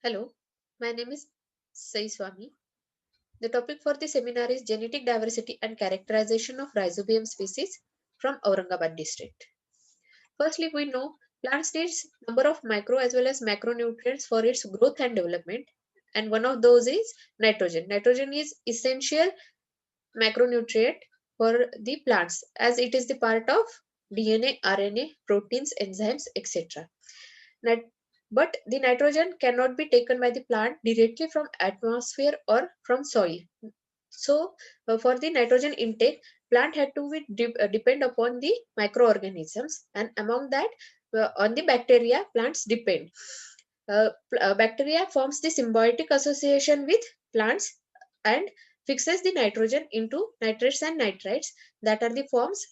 Hello, my name is Swami. The topic for the seminar is Genetic Diversity and Characterization of Rhizobium Species from Aurangabad district. Firstly, we know plants needs number of micro as well as macronutrients for its growth and development, and one of those is nitrogen. Nitrogen is essential macronutrient for the plants as it is the part of DNA, RNA, proteins, enzymes, etc. Nit- but the nitrogen cannot be taken by the plant directly from atmosphere or from soil. So, for the nitrogen intake, plant had to be depend upon the microorganisms, and among that, on the bacteria, plants depend. Bacteria forms the symbiotic association with plants and fixes the nitrogen into nitrates and nitrites that are the forms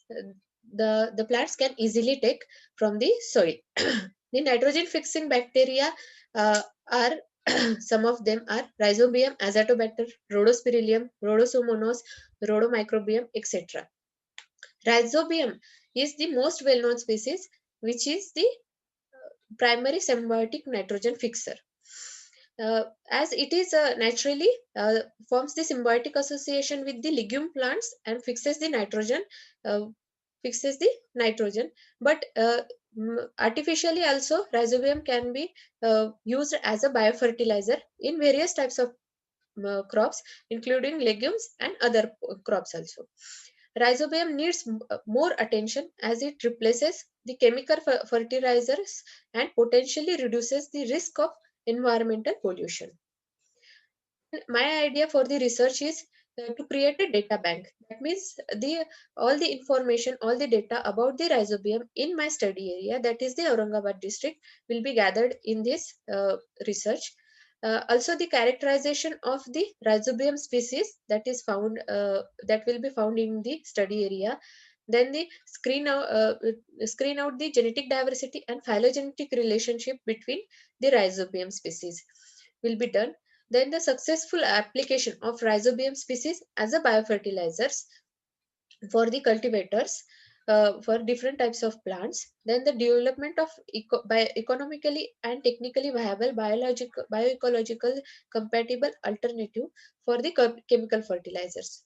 the plants can easily take from the soil. The nitrogen fixing bacteria are some of them are Rhizobium, Azotobacter, Rhodospirillum, Rhodosomonas, Rhodomicrobium, etc. Rhizobium is the most well-known species, which is the primary symbiotic nitrogen fixer. As it is naturally forms the symbiotic association with the legume plants and uh, fixes the nitrogen. But artificially also rhizobium can be used as a biofertilizer in various types of crops, including legumes and other crops also. Rhizobium needs more attention as it replaces the chemical fertilizers and potentially reduces the risk of environmental pollution. My idea for the research is to create a data bank. That means the all the information, all the data about the rhizobium in my study area, that is the Aurangabad district, will be gathered in this research. Also, the characterization of the rhizobium species that will be found in the study area. Then the screen out the genetic diversity and phylogenetic relationship between the rhizobium species will be done. Then the successful application of rhizobium species as a biofertilizers for the cultivators for different types of plants. Then the development of economically and technically viable biological bioecological compatible alternative for the chemical fertilizers.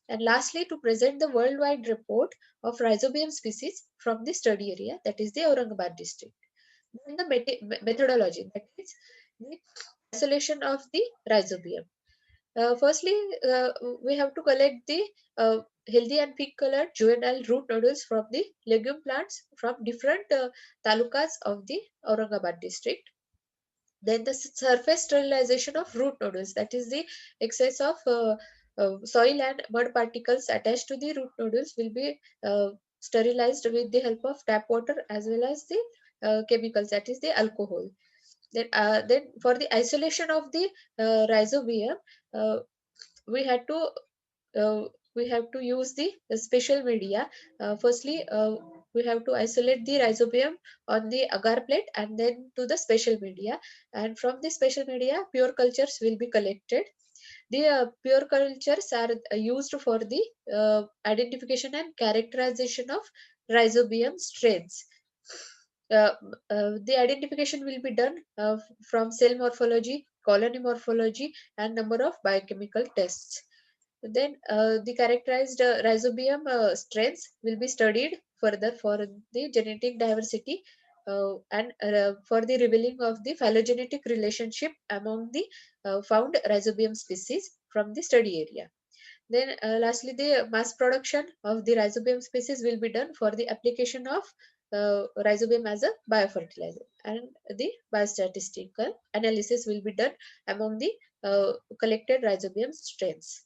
And lastly, to present the worldwide report of rhizobium species from the study area, that is the Aurangabad district. Then the methodology, that is the isolation of the rhizobium. Firstly, we have to collect the healthy and pink colored juvenile root nodules from the legume plants from different talukas of the Aurangabad district. Then the surface sterilization of root nodules, that is the excess of soil and mud particles attached to the root nodules will be sterilized with the help of tap water as well as the chemicals, that is the alcohol. Then for the isolation of the rhizobium, uh, we had to we have to use the special media. Firstly, we have to isolate the rhizobium on the agar plate and then to the special media. And from the special media, pure cultures will be collected. The pure cultures are used for the identification and characterization of rhizobium strains. uh, the identification will be done from cell morphology, colony morphology, and number of biochemical tests. Then the characterized rhizobium strains will be studied further for the genetic diversity and for the revealing of the phylogenetic relationship among the found rhizobium species from the study area. Then lastly, the mass production of the rhizobium species will be done for the application of rhizobium as a biofertilizer, and the biostatistical analysis will be done among the collected rhizobium strains.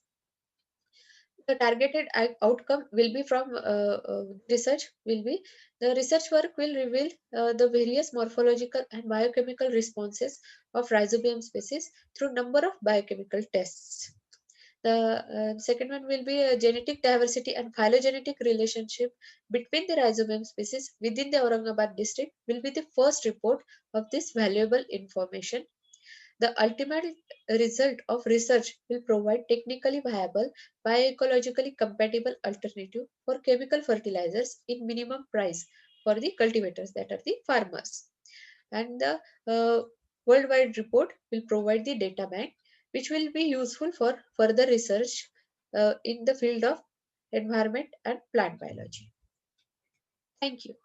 The targeted outcome will be from research will be the research work will reveal the various morphological and biochemical responses of rhizobium species through number of biochemical tests. The second one will be a genetic diversity and phylogenetic relationship between the rhizobium species within the Aurangabad district will be the first report of this valuable information. The ultimate result of research will provide technically viable, bioecologically compatible alternative for chemical fertilizers in minimum price for the cultivators, that are the farmers. And the Worldwide report will provide the data bank which will be useful for further research in the field of environment and plant biology. Thank you.